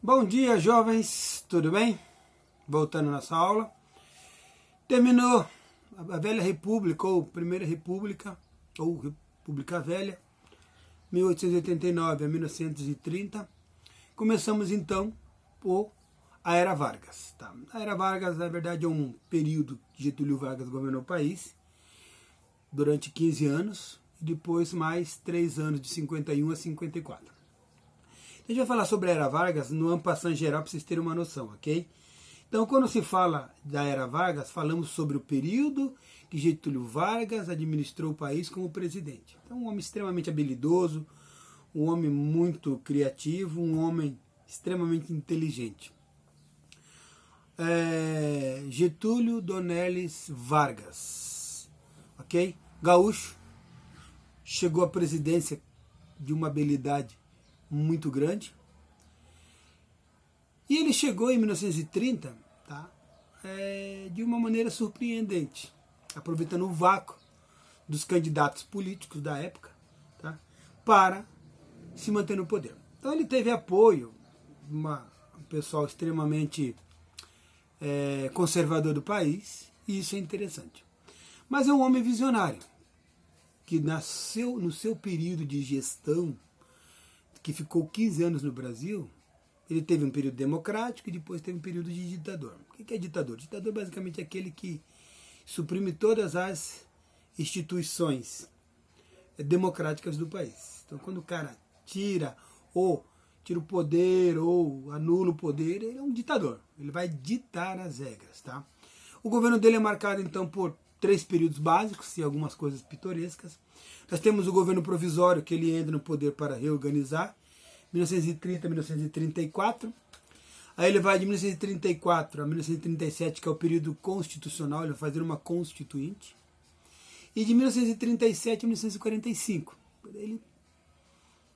Bom dia, jovens, tudo bem? Voltando nossa aula. Terminou a Velha República, ou Primeira República, ou República Velha, 1889 a 1930. Começamos então por a Era Vargas. Tá? A Era Vargas, na verdade, é um período que Getúlio Vargas governou o país durante 15 anos, e depois mais 3 anos, de 51 a 54. A gente vai falar sobre a Era Vargas no en passant geral para vocês terem uma noção, ok? Então, quando se fala da Era Vargas, falamos sobre o período que Getúlio Vargas administrou o país como presidente. Então, um homem extremamente habilidoso, um homem muito criativo, um homem extremamente inteligente. Getúlio Dornelles Vargas, ok? Gaúcho, chegou à presidência de uma habilidade muito grande. E ele chegou em 1930, tá? De uma maneira surpreendente, aproveitando o vácuo dos candidatos políticos da época, tá? Para se manter no poder. Então ele teve apoio de um pessoal extremamente conservador do país, e isso é interessante. Mas é um homem visionário, que nasceu no seu período de gestão, que ficou 15 anos no Brasil. Ele teve um período democrático e depois teve um período de ditador. O que é ditador? Ditador basicamente é aquele que suprime todas as instituições democráticas do país. Então, quando o cara tira o poder ou anula o poder, ele é um ditador. Ele vai ditar as regras, tá? O governo dele é marcado então por 3 períodos básicos e algumas coisas pitorescas. Nós temos o governo provisório, que ele entra no poder para reorganizar, 1930 a 1934. Aí ele vai de 1934 a 1937, que é o período constitucional, ele vai fazer uma constituinte. E de 1937 a 1945, ele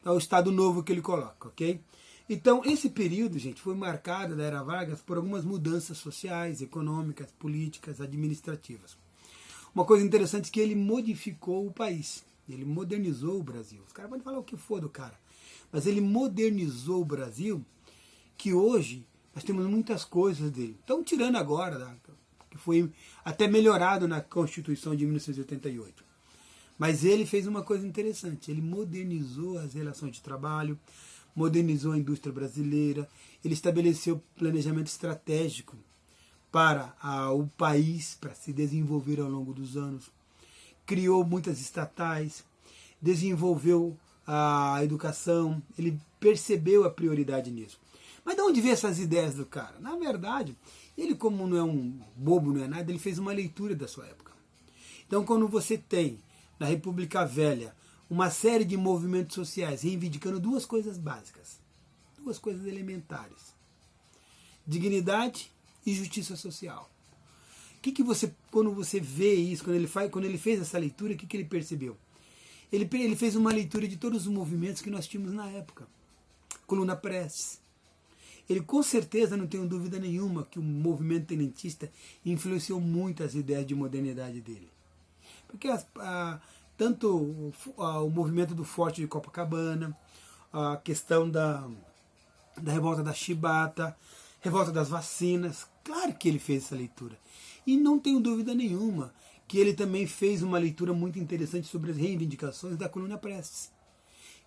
é o Estado Novo que ele coloca, ok? Então, esse período, gente, foi marcado da Era Vargas por algumas mudanças sociais, econômicas, políticas, administrativas. Uma coisa interessante é que ele modificou o país, ele modernizou o Brasil. Os caras podem falar o que for do cara, mas ele modernizou o Brasil, que hoje nós temos muitas coisas dele. Estão tirando agora, que foi até melhorado na Constituição de 1988. Mas ele fez uma coisa interessante, ele modernizou as relações de trabalho, modernizou a indústria brasileira, ele estabeleceu planejamento estratégico para o país, para se desenvolver ao longo dos anos, criou muitas estatais, desenvolveu a educação, ele percebeu a prioridade nisso. Mas de onde veio essas ideias do cara? Na verdade, ele, como não é um bobo, não é nada, ele fez uma leitura da sua época. Então, quando você tem, na República Velha, uma série de movimentos sociais reivindicando 2 coisas básicas, 2 coisas elementares: dignidade e justiça social. Que você, quando você vê isso, quando ele fez essa leitura, o que ele percebeu? Ele fez uma leitura de todos os movimentos que nós tínhamos na época. Coluna Prestes. Ele, com certeza, não tenho dúvida nenhuma que o movimento tenentista influenciou muito as ideias de modernidade dele. Porque tanto o movimento do Forte de Copacabana, a questão da revolta da Chibata, revolta das vacinas, claro que ele fez essa leitura. E não tenho dúvida nenhuma que ele também fez uma leitura muito interessante sobre as reivindicações da Coluna Prestes.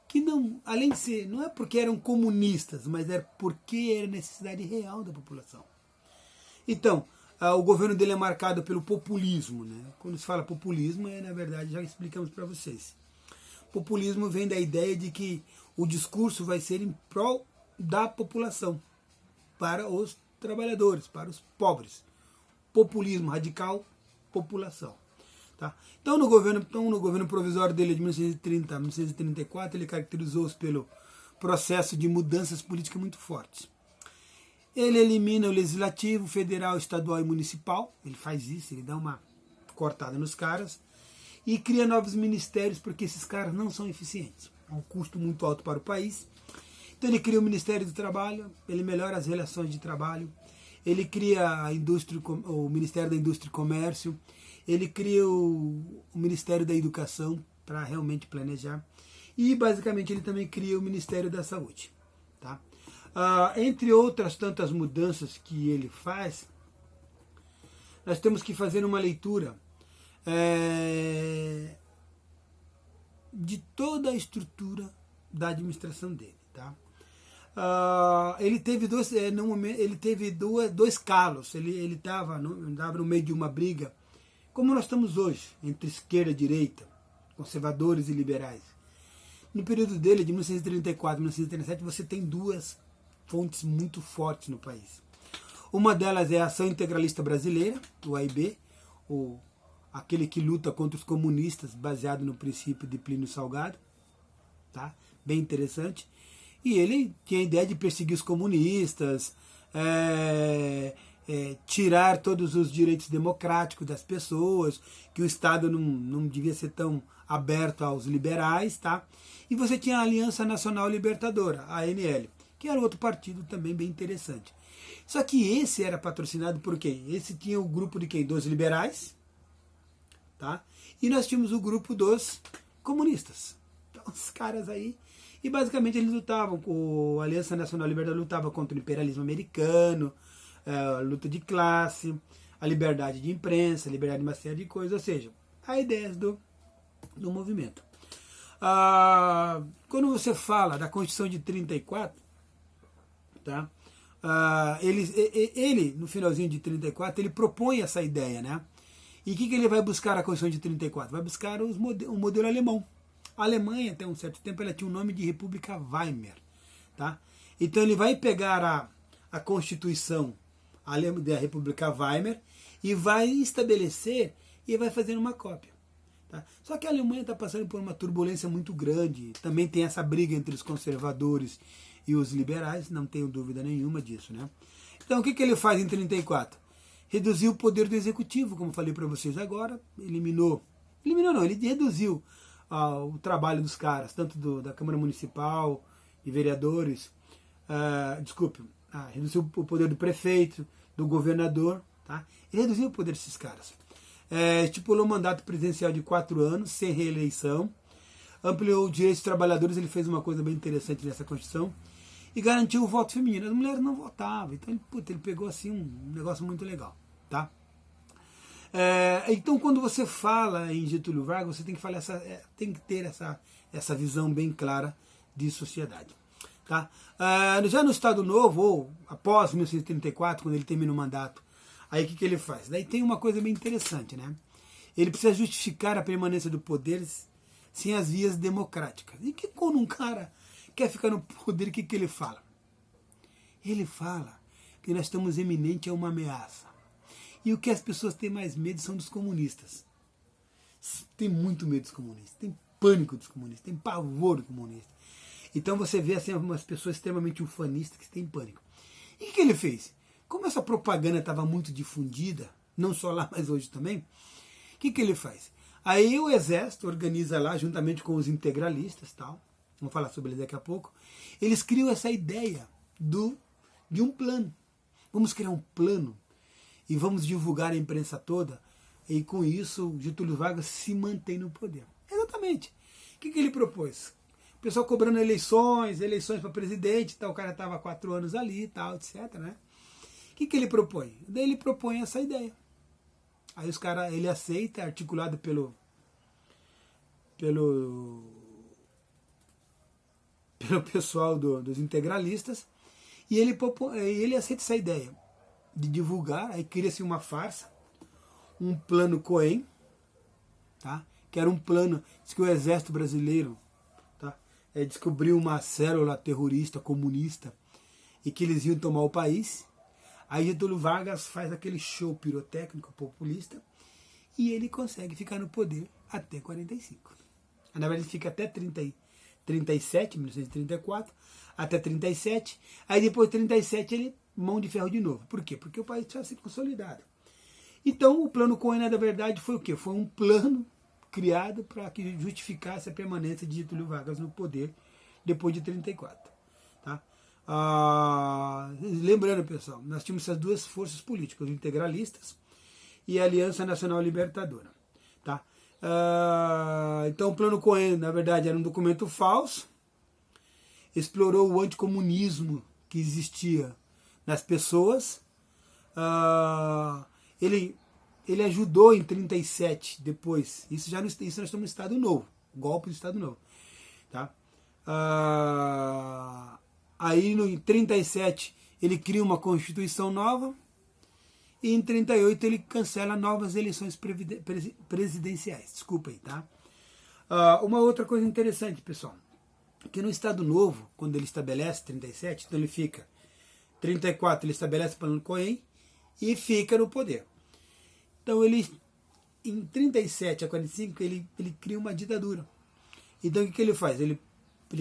Que não, além de ser, não é porque eram comunistas, mas era porque era necessidade real da população. Então, o governo dele é marcado pelo populismo, né? Quando se fala populismo, na verdade, já explicamos para vocês. Populismo vem da ideia de que o discurso vai ser em prol da população, para os trabalhadores, para os pobres. Populismo radical, população. Tá? Então, no governo provisório dele de 1930 a 1934, ele caracterizou-se pelo processo de mudanças políticas muito fortes. Ele elimina o legislativo, federal, estadual e municipal. Ele faz isso, ele dá uma cortada nos caras. E cria novos ministérios, porque esses caras não são eficientes. É um custo muito alto para o país. Então ele cria o Ministério do Trabalho, ele melhora as relações de trabalho, ele cria o Ministério da Indústria e Comércio, ele cria o Ministério da Educação para realmente planejar, e basicamente ele também cria o Ministério da Saúde. Tá? Entre outras tantas mudanças que ele faz, nós temos que fazer uma leitura de toda a estrutura da administração dele. Tá? Ele teve dois calos. Ele estava no meio de uma briga, como nós estamos hoje, entre esquerda e direita, conservadores e liberais. No período dele, de 1934 a 1937, você tem duas fontes muito fortes no país. Uma delas é a Ação Integralista Brasileira, o AIB, aquele que luta contra os comunistas, baseado no princípio de Plínio Salgado. Tá? Bem interessante. E ele tinha a ideia de perseguir os comunistas, tirar todos os direitos democráticos das pessoas, que o Estado não devia ser tão aberto aos liberais. Tá? E você tinha a Aliança Nacional Libertadora, a ANL, que era outro partido também bem interessante. Só que esse era patrocinado por quem? Esse tinha o grupo de quem? Dos liberais, tá? E nós tínhamos o grupo dos comunistas. Então, os caras aí... E basicamente eles lutavam, a Aliança Nacional Libertadora lutava contra o imperialismo americano, a luta de classe, a liberdade de imprensa, a liberdade de uma série de coisas, ou seja, a ideia do movimento. Quando você fala da Constituição de 34, tá? Ele, no finalzinho de 34, ele propõe essa ideia, né? E o que ele vai buscar na Constituição de 34? Vai buscar o modelo alemão. A Alemanha, até um certo tempo, ela tinha o nome de República Weimar. Tá? Então ele vai pegar a Constituição da República Weimar e vai estabelecer e vai fazer uma cópia. Tá? Só que a Alemanha está passando por uma turbulência muito grande. Também tem essa briga entre os conservadores e os liberais, não tenho dúvida nenhuma disso. Né? Então o que ele faz em 34? Reduziu o poder do executivo, como falei para vocês agora, ele reduziu o trabalho dos caras, tanto da Câmara Municipal, de vereadores, reduziu o poder do prefeito, do governador, tá? Ele reduziu o poder desses caras. Estipulou um mandato presidencial de 4 anos, sem reeleição, ampliou os direitos dos trabalhadores, ele fez uma coisa bem interessante nessa Constituição, e garantiu o voto feminino. As mulheres não votavam, então ele pegou assim um negócio muito legal. Tá? Então, quando você fala em Getúlio Vargas, você tem que ter essa visão bem clara de sociedade. Tá? Já no Estado Novo, ou após 1934, quando ele termina o mandato, aí o que ele faz? Daí tem uma coisa bem interessante. Né? Ele precisa justificar a permanência do poder sem as vias democráticas. E que quando um cara quer ficar no poder, o que ele fala? Ele fala que nós estamos eminente a uma ameaça. E o que as pessoas têm mais medo são dos comunistas. Tem muito medo dos comunistas, tem pânico dos comunistas, tem pavor dos comunistas. Então você vê assim, umas pessoas extremamente ufanistas que têm pânico. E o que ele fez? Como essa propaganda estava muito difundida, não só lá, mas hoje também, o que ele faz? Aí o Exército organiza lá, juntamente com os integralistas, tal, vamos falar sobre ele daqui a pouco, eles criam essa ideia de um plano. Vamos criar um plano e vamos divulgar a imprensa toda, e com isso Getúlio Vargas se mantém no poder. Exatamente. O que ele propôs? O pessoal cobrando eleições para presidente, tal, o cara estava 4 anos ali, tal, etc. Né? O que ele propõe? Daí ele propõe essa ideia. Aí ele aceita, articulado pelo pessoal dos integralistas, e ele aceita essa ideia de divulgar. Aí cria-se uma farsa, um plano Cohen, tá? Que era um plano, diz que o exército brasileiro, tá? Descobriu uma célula terrorista comunista e que eles iam tomar o país. Aí Getúlio Vargas faz aquele show pirotécnico populista e ele consegue ficar no poder até 45. Na verdade ele fica até 37, 1934, até 37. Aí depois de 37 ele mão de ferro de novo. Por quê? Porque o país tinha sido consolidado. Então o plano Cohen, na verdade, foi o quê? Foi um plano criado para que justificasse a permanência de Getúlio Vargas no poder depois de 34. Tá? Lembrando, pessoal, nós tínhamos essas duas forças políticas, os integralistas e a Aliança Nacional Libertadora. Tá? Então o plano Cohen, na verdade, era um documento falso, explorou o anticomunismo que existia nas pessoas. Ele ajudou em 37 depois. Isso nós estamos no Estado Novo, golpe do Estado Novo. Tá? Aí em 37 ele cria uma Constituição nova. E em 38 ele cancela novas eleições presidenciais. Desculpa aí, tá? Uma outra coisa interessante, pessoal, que no Estado Novo, quando ele estabelece 37, então ele fica 34, ele estabelece o Plano Cohen e fica no poder. Então ele, em 37 a 45, ele cria uma ditadura. Então o que ele faz? Ele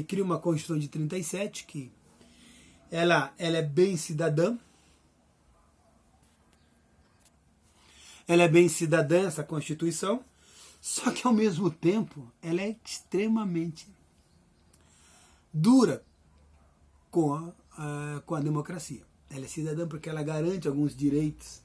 cria uma Constituição de 37, que ela é bem cidadã. Ela é bem cidadã, essa Constituição, só que ao mesmo tempo ela é extremamente dura com a democracia. Ela é cidadã porque ela garante alguns direitos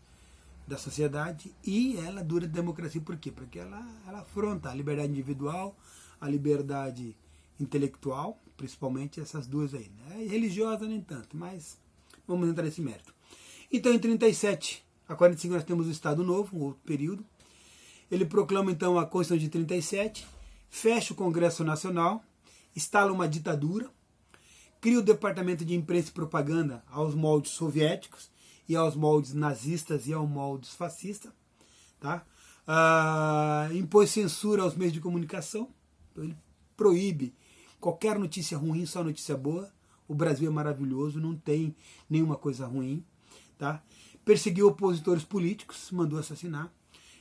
da sociedade e ela dura de democracia por quê? Porque ela afronta a liberdade individual, a liberdade intelectual, principalmente essas duas aí. Né? Religiosa nem tanto, mas vamos entrar nesse mérito. Então em 37 a 45 nós temos o Estado Novo, um outro período. Ele proclama então a Constituição de 37, fecha o Congresso Nacional, instala uma ditadura, cria o Departamento de Imprensa e Propaganda aos moldes soviéticos e aos moldes nazistas e aos moldes fascistas. Tá? Impôs censura aos meios de comunicação, então ele proíbe qualquer notícia ruim, só notícia boa. O Brasil é maravilhoso, não tem nenhuma coisa ruim. Tá? Perseguiu opositores políticos, mandou assassinar.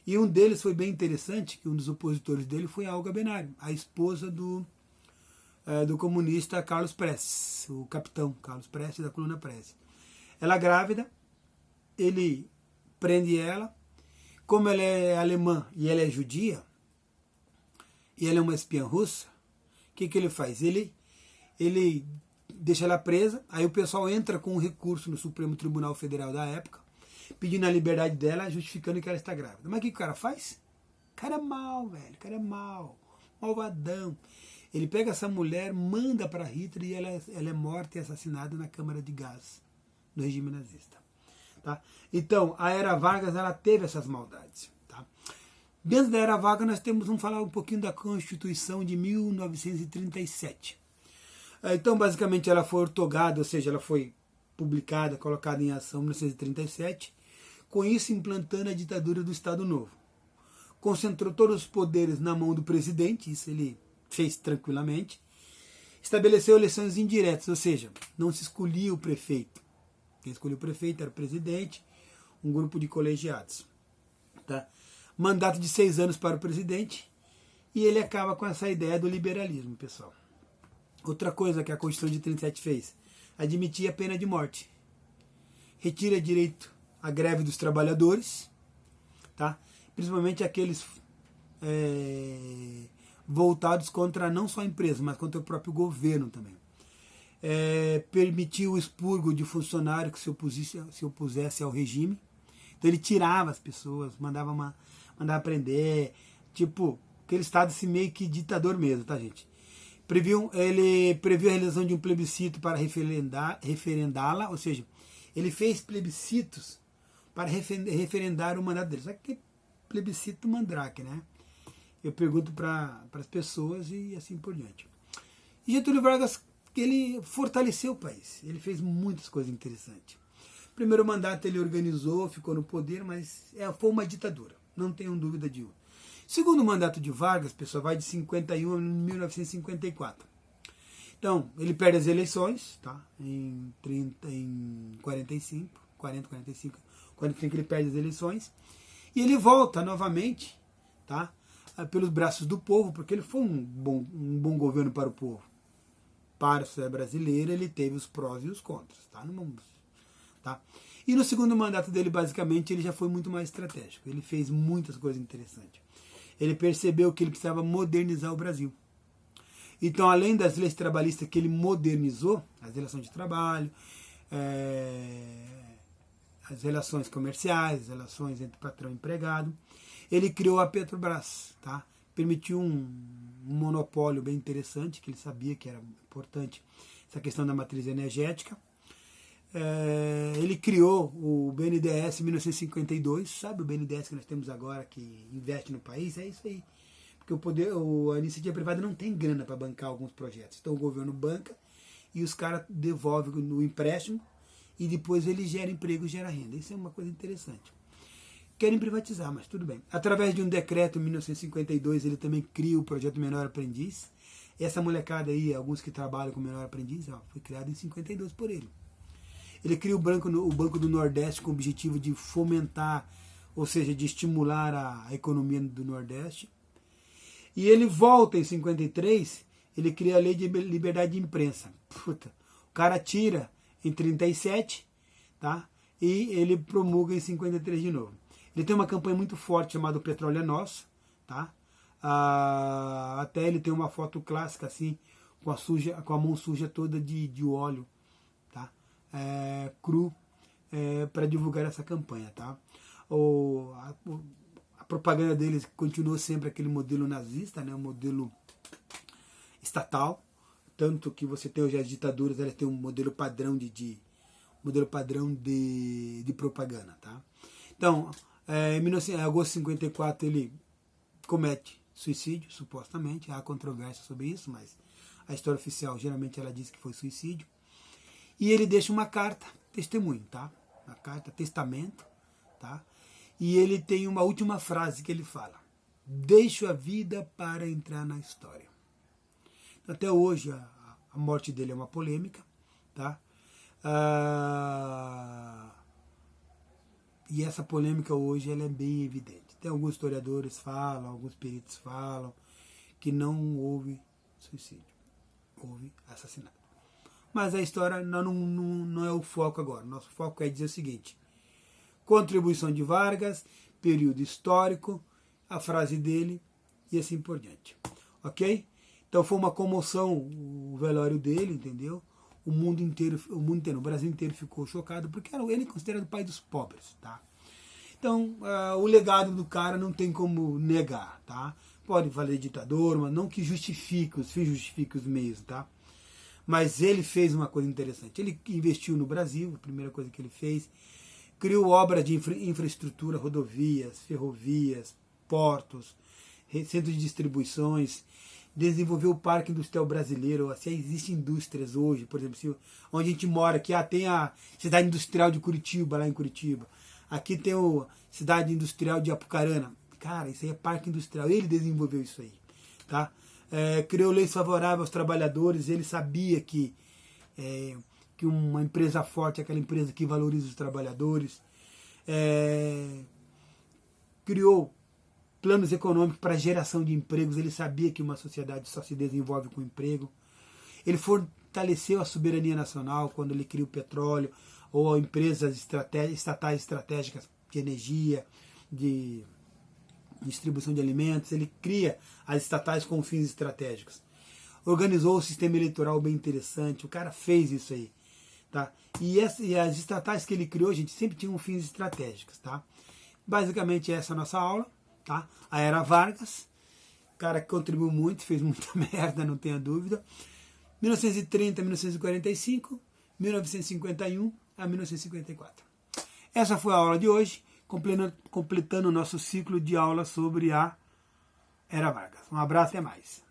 E um deles foi bem interessante, que um dos opositores dele foi a Olga Benário, a esposa do comunista Carlos Prestes, o capitão Carlos Prestes, da coluna Prestes. Ela grávida, ele prende ela. Como ela é alemã e ela é judia, e ela é uma espiã russa, o que ele faz? Ele deixa ela presa, aí o pessoal entra com um recurso no Supremo Tribunal Federal da época, pedindo a liberdade dela, justificando que ela está grávida. Mas o que o cara faz? O cara é mau, velho. O cara é mau. Malvadão. Ele pega essa mulher, manda para Hitler e ela é morta e assassinada na câmara de gás do regime nazista. Tá? Então, a Era Vargas ela teve essas maldades. Tá? Dentro da Era Vargas nós vamos falar um pouquinho da Constituição de 1937. Então, basicamente, ela foi ortogada, ou seja, ela foi publicada, colocada em ação em 1937, com isso implantando a ditadura do Estado Novo. Concentrou todos os poderes na mão do presidente, isso ele fez tranquilamente. Estabeleceu eleições indiretas, ou seja, não se escolhia o prefeito. Quem escolhia o prefeito era o presidente, um grupo de colegiados. Tá? Mandato de 6 anos para o presidente, e ele acaba com essa ideia do liberalismo, pessoal. Outra coisa que a Constituição de 37 fez, admitia a pena de morte. Retira direito à greve dos trabalhadores, tá? Principalmente aqueles voltados contra não só a empresa, mas contra o próprio governo também. Permitiu o expurgo de funcionário que se opusesse ao regime. Então ele tirava as pessoas, mandava prender, tipo, aquele estado assim, meio que ditador mesmo, tá, gente? Ele previu a realização de um plebiscito para referendá-la, ou seja, ele fez plebiscitos para referendar o mandato dele. Só que plebiscito mandrake, né? Eu pergunto para as pessoas e assim por diante. E Getúlio Vargas, ele fortaleceu o país, ele fez muitas coisas interessantes. Primeiro mandato ele organizou, ficou no poder, mas foi uma ditadura, não tenho dúvida de um. Segundo mandato de Vargas, pessoal, vai de 51 a 1954. Então, ele perde as eleições, tá? Em 45, ele perde as eleições. E ele volta novamente, tá? Pelos braços do povo, porque ele foi um bom governo para o povo. Para a sociedade brasileira, ele teve os prós e os contras, tá? Tá? E no segundo mandato dele, basicamente, ele já foi muito mais estratégico. Ele fez muitas coisas interessantes. Ele percebeu que ele precisava modernizar o Brasil. Então, além das leis trabalhistas que ele modernizou, as relações de trabalho, as relações comerciais, as relações entre patrão e empregado, ele criou a Petrobras, tá? Permitiu um monopólio bem interessante, que ele sabia que era importante, essa questão da matriz energética. Ele criou o BNDES em 1952, sabe o BNDES que nós temos agora, que investe no país? É isso aí. Porque a iniciativa privada não tem grana para bancar alguns projetos. Então o governo banca e os caras devolvem no empréstimo e depois ele gera emprego e gera renda. Isso é uma coisa interessante. Querem privatizar, mas tudo bem. Através de um decreto em 1952, ele também cria o projeto Menor Aprendiz. Essa molecada aí, alguns que trabalham com Menor Aprendiz, foi criado em 52 por ele. Ele cria o Banco do Nordeste com o objetivo de fomentar, ou seja, de estimular a economia do Nordeste. E ele volta em 53, ele cria a Lei de Liberdade de Imprensa. Puta, o cara tira em 37, tá? E ele promulga em 53 de novo. Ele tem uma campanha muito forte chamada O Petróleo é Nosso, tá? Até ele tem uma foto clássica assim, com a mão suja toda de óleo, tá? Cru, para divulgar essa campanha, tá? A propaganda deles continua sempre aquele modelo nazista, né? Um modelo estatal, tanto que você tem hoje as ditaduras, elas têm um modelo padrão de propaganda, tá? Então, em agosto de 54 ele comete suicídio, supostamente, há controvérsia sobre isso, mas a história oficial geralmente ela diz que foi suicídio. E ele deixa uma carta, testemunho, tá? Uma carta, testamento, tá? E ele tem uma última frase que ele fala: deixo a vida para entrar na história. Então, até hoje a morte dele é uma polêmica, tá? E essa polêmica hoje ela é bem evidente. Tem alguns historiadores falam, alguns peritos falam que não houve suicídio, houve assassinato. Mas a história não é o foco agora. Nosso foco é dizer o seguinte: contribuição de Vargas, período histórico, a frase dele e assim por diante. Ok? Então foi uma comoção o velório dele, entendeu? O mundo inteiro, o Brasil inteiro ficou chocado, porque ele é considerado o pai dos pobres, tá? Então, o legado do cara não tem como negar, tá? Pode falar ditador, mas não que justifique, os fins justifiquem os meios, tá? Mas ele fez uma coisa interessante. Ele investiu no Brasil, a primeira coisa que ele fez, criou obras de infraestrutura, rodovias, ferrovias, portos, centros de distribuições, desenvolveu o Parque Industrial Brasileiro. Assim, existem indústrias hoje, por exemplo, onde a gente mora, aqui tem a Cidade Industrial de Curitiba, lá em Curitiba. Aqui tem a Cidade Industrial de Apucarana. Cara, isso aí é Parque Industrial, ele desenvolveu isso aí, tá? Criou leis favoráveis aos trabalhadores, ele sabia que uma empresa forte é aquela empresa que valoriza os trabalhadores. Criou planos econômicos para geração de empregos, ele sabia que uma sociedade só se desenvolve com emprego. Ele fortaleceu a soberania nacional quando ele criou o petróleo, ou empresas estatais estratégicas de energia, de distribuição de alimentos. Ele cria as estatais com fins estratégicos. Organizou o sistema eleitoral bem interessante, o cara fez isso aí. Tá? E as estatais que ele criou, gente, sempre tinham fins estratégicos. Tá? Basicamente essa é a nossa aula. Tá? A Era Vargas, cara que contribuiu muito, fez muita merda, não tenha dúvida. 1930 a 1945, 1951 a 1954. Essa foi a aula de hoje, completando o nosso ciclo de aula sobre a Era Vargas. Um abraço e até mais.